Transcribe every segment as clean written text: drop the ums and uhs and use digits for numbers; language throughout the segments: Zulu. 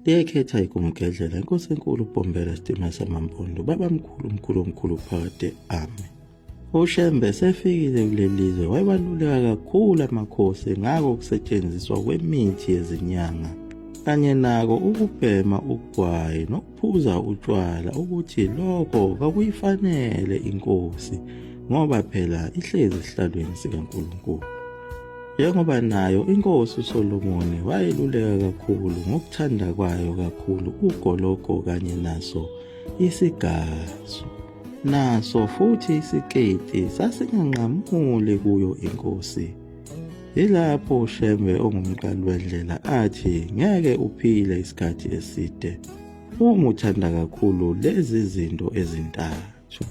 Liyakhetha ikumgedlela inkosi enkulu uBombela Sitima Samampondo babamkhulu phakade ame. UShembe sefikile kuleli lizwe wayebaluleka kakhulu amakhosi ngako kusetshenziswa kwemithi yezinyanga kanye nako ukubhema ugwayi nokuphuza utshwala ukuthi lokho kwakuyifanele inkosi ngoba phela ihlezi esihlalweni sikaNkulunkulu. Njengoba nayo inkosi uSolomoni wayeluleka kakhulu ngokuthanda kwayo kakhulu ugoloko kanye naso isigazo. Naso futhi isiketi sasinganqamuli kuyo inkosi. Yilapho uShembe ongumqali wendlela athi ngeke uphile isikhathi eside uma uthanda kakhulu lezi zinto ezintathu.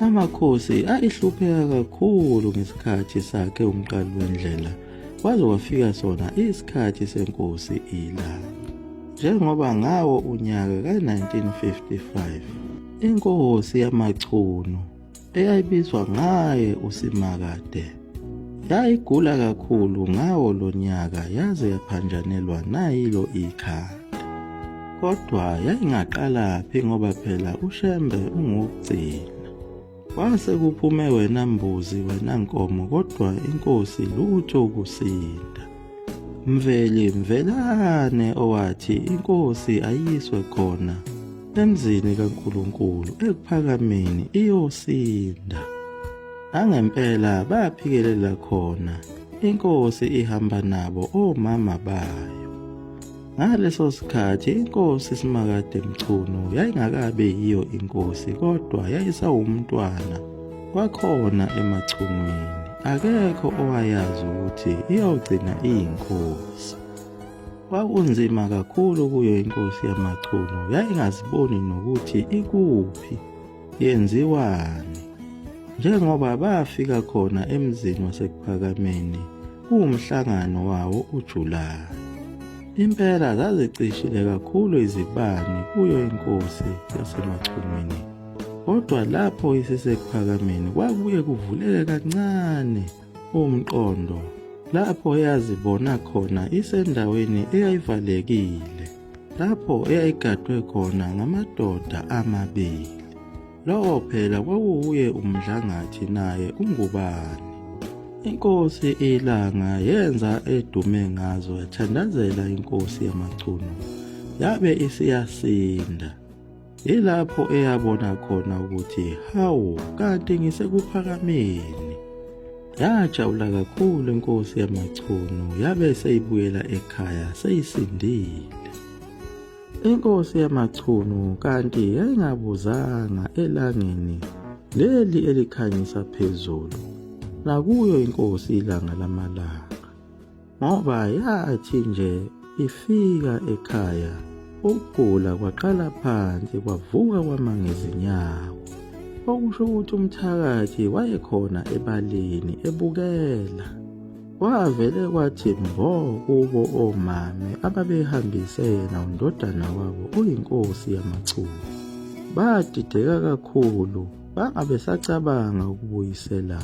Amakhosi ayihlupheka kakhulu ngesikhathi sakhe umqali wendlela waze wafika sona isikhathi senkosi ilanga. Njengoba ngawo unyaka ka-1955 inkosi yamachunu eyayibizwa ngaye uSimakade yayigula kakhulu ngawo lo nyaka yaze yaphanjanelwa nayilo ikhanda. Kodwa yayingaqalaphi ngoba phela uShembe ungokugcina. Kwase kuphume wena mbuzi wena nkomo kodwa inkosi lutho ukusinda. Mvelane owathi inkosi ayiswe khona emzini kaNkulunkulu ekuphakameni iyosinda. Angempela baphikelela khona inkosi ihamba nabo omama bayo. Ngaleso sikhathi inkosi Simakade Mchunu yayingakabe yiyo inkosi kodwa yayisawumntwana wakhona emachunwini. Akekho owayazi ukuthi iyogcina iyinkosi. Kwakunzima kakhulu kuyo inkosi yamachunu yayingaziboni nokuthi ikuphi yenziwani. Njengoba bafika khona emzini wasekuphakameni kuwumhlangano wawo uJulayi. Impela zazicishile kakhulu izibani kuyo inkosi yasemachumeni. Kodwa lapho isisekuphakameni kwabuye kuvuleke kancane umqondo lapho eyazibona khona isendaweni eyayivalekile, lapho eyayigadwe khona ngamadoda amabili. Lowo phela kwakuwuye umdlangathi naye ungubani. Inkosi ilanga yenza edume ngazo yathandazela inkosi yamachunu yabe isiyasinda. Yilapho eyabona khona ukuthi hawu kanti ngisekuphakameni. Yajabula kakhulu inkosi yamachunu yabe seyibuyela ekhaya seyisindile. Inkosi yamachunu kanti yayingabuzanga elangeni leli elikhanyisa phezulu nakuyo inkosi ilanga lamalanga, ngoba yathi nje ifika ekhaya ukugula kwaqala phansi kwavuka kwama ngezinyawo. Okusho ukuthi umthakathi wayekhona ebaleni ebukela. Kwavele kwathi mbo kubo omame ababehambise yena undodana wabo uyinkosi yamachunu. Badideka kakhulu bangabe sacabanga ukubuyisela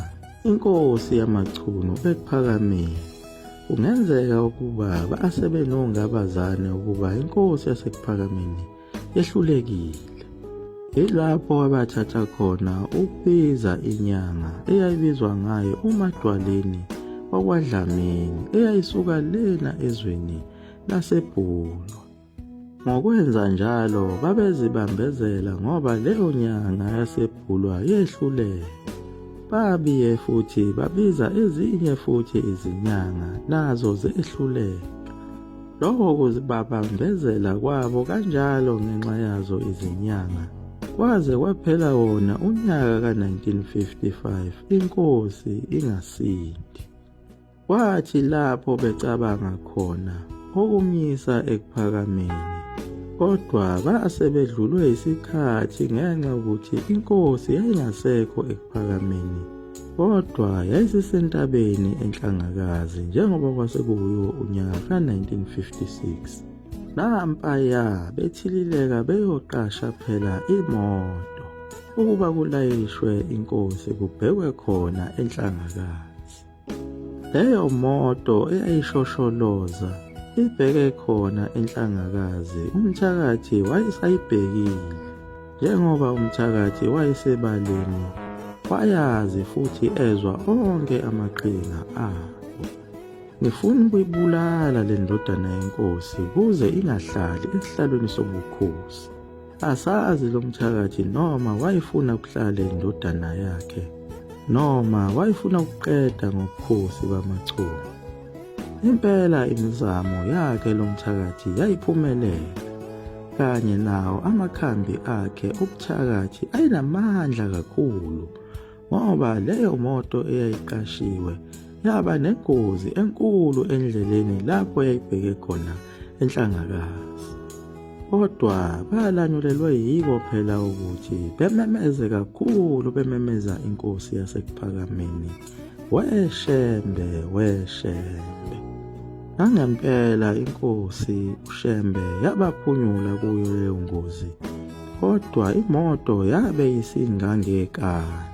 inkosi yamachunu ekuphakameni. Kungenzeka ukuba basebenongabazane ukuba inkosi yasekuphakameni yehlulekile. Yilapho abathatha khona ukubiza inyanga eyayibizwa ngayo uMadwaleni wakwaDlamini eyayisuka lena ezweni laseBhunu. Ngokwenza njalo babezibambezela ngoba leyo nyanga yaseBhulwa yehluleka. Babiye futhi babiza ezinye futhi izinyanga nazo zehluleka. Lokho kuzibabambezela kwabo kanjalo ngenxa yazo izinyanga kwaze kwaphela wona unyaka ka-1955 inkosi ingasindi. Kwathi lapho becabanga khona ukumyisa ekuphakameni, kodwa base bedlulwe isikhathi ngenxa yokuthi inkosi yayingasekho ekuphakameni kodwa yayisisentabeni enhlangakazi njengoba kwasekuyiwo unyaka ka-1956. Nampaya bethilileka beyoqasha phela imoto ukuba kulayishwe inkosi kubhekwe khona enhlangakazi. Leyo moto eyayishosholoza ibheke khona enhlangakazi umthakathi wayesayibhekile. Njengoba umthakathi wayesebaleni, wayazi futhi ezwa onke amaqhinga abo. Ngifuna ukuyibulala le ndodana yenkosi kuze ingahlali esihlalweni sobukhosi. Asazi lo mthakathi noma wayefuna ukuhlala indodana yakhe noma wayefuna ukuqeda ngobukhosi bamaChunu. Impela imizamo yakhe lo mthakathi yayiphumelela, kanye nawo amakhambi akhe obuthakathi ayinamandla kakhulu, ngoba leyo moto eyayiqashiwe yaba nengozi enkulu endleleni lapho yayibheke khona enhlangakazi. Kodwa balanyulelwe yiko phela ukuthi bememeze kakhulu, bememeza inkosi yaseKuphakameni, weshembe, weshembe. Nangempela inkosi uShembe yabaphunyula kuyo leyo ngozi, kodwa imoto yabe isingangekani.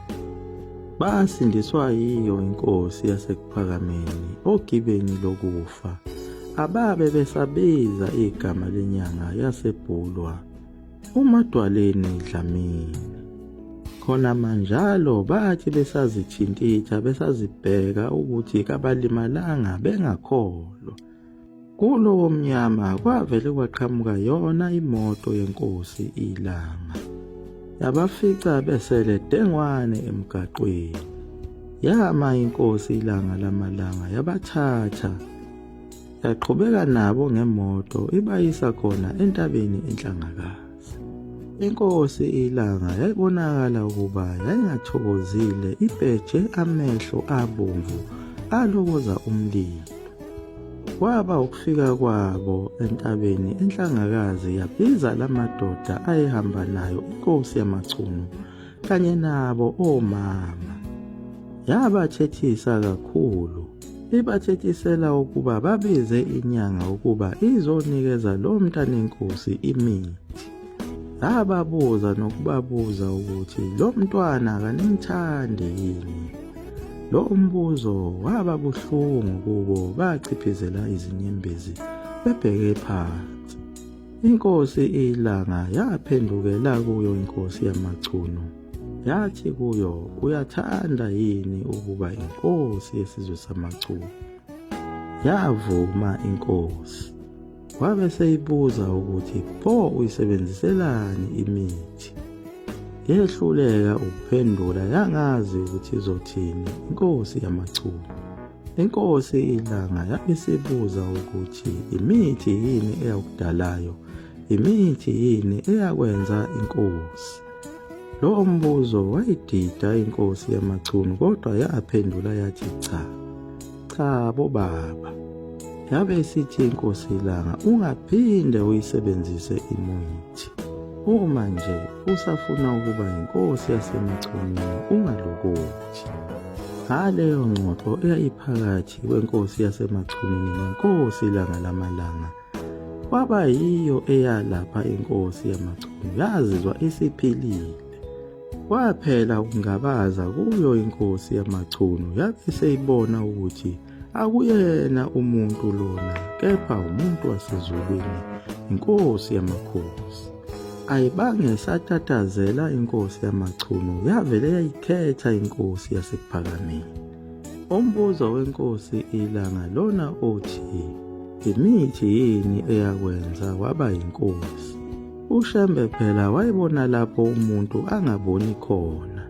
Basindiswa yiyo inkosi yaseKuphakameni ogibeni lokufa, ababe besabiza igama lenyanga yaseBhulwa, uMadwaleni Dlamini. Khona manjalo bathi besazithintitha besazibheka ukuthi kabalimalanga bengakholwa. Kulowo mnyama kwavele kwaqhamuka yona imoto yenkosi iLanga, yabafica besele dengwane emgaqweni. Yama inkosi iLanga lamalanga yabathatha, yaqhubeka nabo ngemoto ibayisa khona entabeni enhlangakazi. Inkosi iLanga yayibonakala ukuba yayingathokozile, ibheje amehlo abomvu alokoza umlilo. Kwaba ukufika kwabo entabeni enhlangakazi yabiza lamadoda ayehamba nayo inkosi yamaChunu kanye nabo omama. Yabathethisa kakhulu, ibathethisela ukuba babize inyanga ukuba izonikeza lo mntanenkosi imithi. Ababuza nokubabuza ukuthi lo mntwana kanimthandi yini. Lo mbuzo waba buhlungu kubo, bachiphizela izinyembezi bebheke phansi. Inkosi iLanga yaphendukela kuyo inkosi yamaChunu, yathi kuyo, uyathanda yini ukuba inkosi yesizwe samaChunu? Yavuma inkosi. Wabe seyibuza ukuthi pho uyisebenziselani imithi. Yehluleka ukuphendula, yangazi ukuthi izothini inkosi yamaChunu. Inkosi iLanga yabisibuza ukuthi imithi yini eyakudalayo, imithi yini eyakwenza inkosi. Lo mbuzo wayidida inkosi yamaChunu, kodwa yaphendula yathi cha bobaba. Yabe isithi inkosi iLanga, ungaphinde uyisebenzise imithi. Uma nje usafuna ukuba inkosi yasemaChunwini ungalokothi. Ngaleyo ngxoxo eyayiphakathi kwenkosi yasemaChunwini nenkosi iLanga lamalanga, kwaba yiyo eyalapha inkosi yamaChunu yazizwa isiphilile. Kwaphela ukungabaza kuyo inkosi yamaChunu, yabe seyibona ukuthi akuyena umuntu lona, kepha umuntu wasezulwini, inkosi yamakhosi. Ayibange satatazela inkosi yamaChunu, yavele yayikhetha inkosi yaseKuphakameni. Umbuzo wenkosi iLanga lona othi, imithi yini eyakwenza waba inkosi? uShembe phela wayibona lapho umuntu angaboni khona,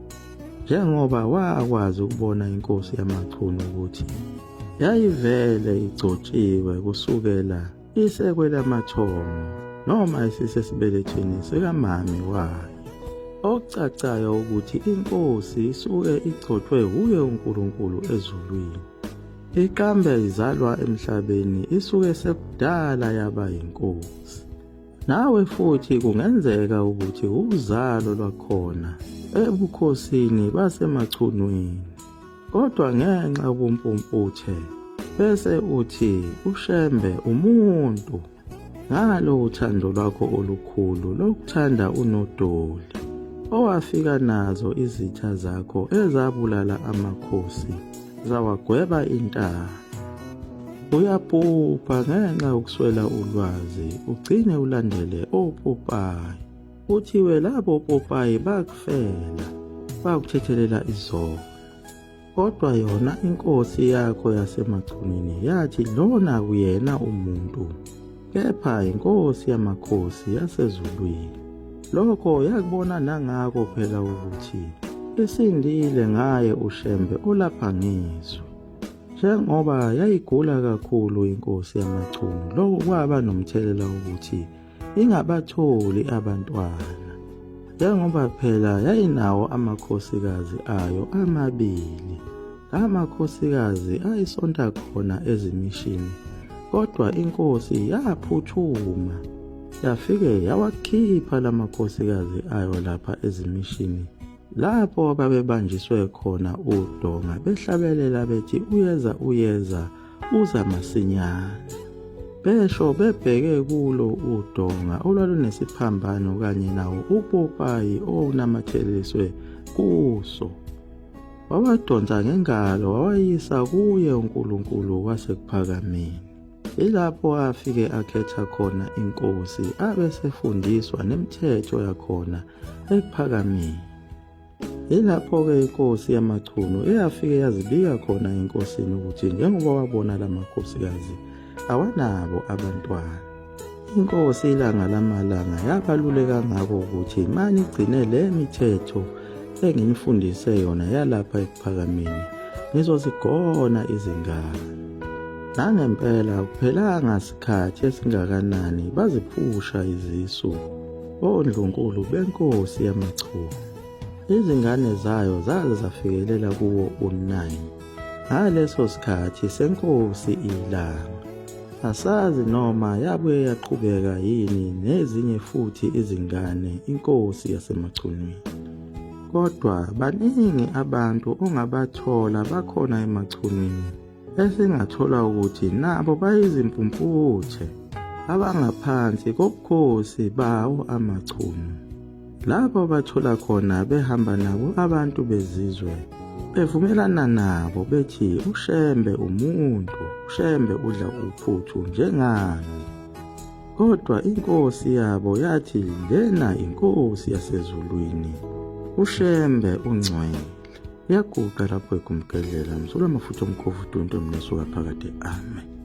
njengoba wakwazi ukubona inkosi yamaChunu ukuthi yayivele igcotshiwe kusukela isekwelamathongo noma isisesibelethweni sikamami wayo. Okucacayo ukuthi inkosi isuke igcotshwe kuye uNkulunkulu ezulwini. Ikambe izalwa emhlabeni isuke sekudala yaba inkosi. Nawe futhi kungenzeka ukuthi uzalo lwakhona ebukhosini basemaChunwini, kodwa ngenxa yobumpumputhe bese uthi uShembe umuntu. Ngalo uthando lwakho olukhulu lokuthanda uNodoli, owafika nazo izitha zakho ezabulala amakhosi zawagweba intaba. Uyabhubha ngenxa yokuswela ulwazi, ugcine ulandele opopayi. Kuthiwe labo opopayi bakufela, bakuthethelela izolo. Kodwa yona inkosi yakho yasemachunini yathi lona kuyena umuntu, kepha inkosi yamakhosi yasezulwini. Lokho yakubona nangako phela ukuthi isindile ngaye uShembe olapha ngizwe. Njengoba yayigula kakhulu inkosi yamachunu, lokho kwaba nomthelela ukuthi ingabatholi abantwana. Njengoba phela yayinawo amakhosikazi ayo amabili, amakhosikazi ayisonta khona ezimishini. Kodwa inkosi yaphuthuma, yafike yawakhipha lamakhosikazi ayo lapha ezimishini, lapho babebanjiswe khona udonga, behlabelela bethi uyeza uza masinyane. Besho bebheke kulo udonga olwalunesiphambanyo kanye nawo upopayi owunamathiselwe kuso. Wawadonsa ngengalo wawayisa kuye uNkulunkulu wasekuphakameni. Ilapho afike akhetha khona inkosi, abesefundiswa nemithetho yakhona ekuphakameni. Ilapho-ke inkosi yamachunu eyafike yazibika khona enkosini ukuthi njengoba wabona lamakhosikazi awanabo abantwana, inkosi ilanga lamalanga yabaluleka ngako ukuthi mani igcine le mithetho engiyifundise yona yalapha ekuphakameni, ngizozigona izingane. Nangempela kuphelanga sikhathi esingakanani baziphusha izisu ondlunkulu benkosi yamachunu. Izingane zayo zaze zafikelela kuwo u9. Ngaleso sikhathi senkosi ilanga, asazi noma yabuye yaqhubeka yini nezinye futhi izingane inkosi yasemachunwini. Kodwa baningi abantu ongabathola bakhona emachunwini esingathola ukuthi nabo bayizimpumputhe abangaphansi kobukhosi bawo amachunu. Lapho bathola khona behamba nabo abantu bezizwe, bevumelana nabo bethi uShembe umuntu, uShembe udla uphuthu njengani. Kodwa inkosi yabo yathi lena inkosi yasezulwini, uShembe ungcwele. Yaguqa lapho ekumgelela msulwa amafutha omkhovu untombi nesuka phakade. Amen.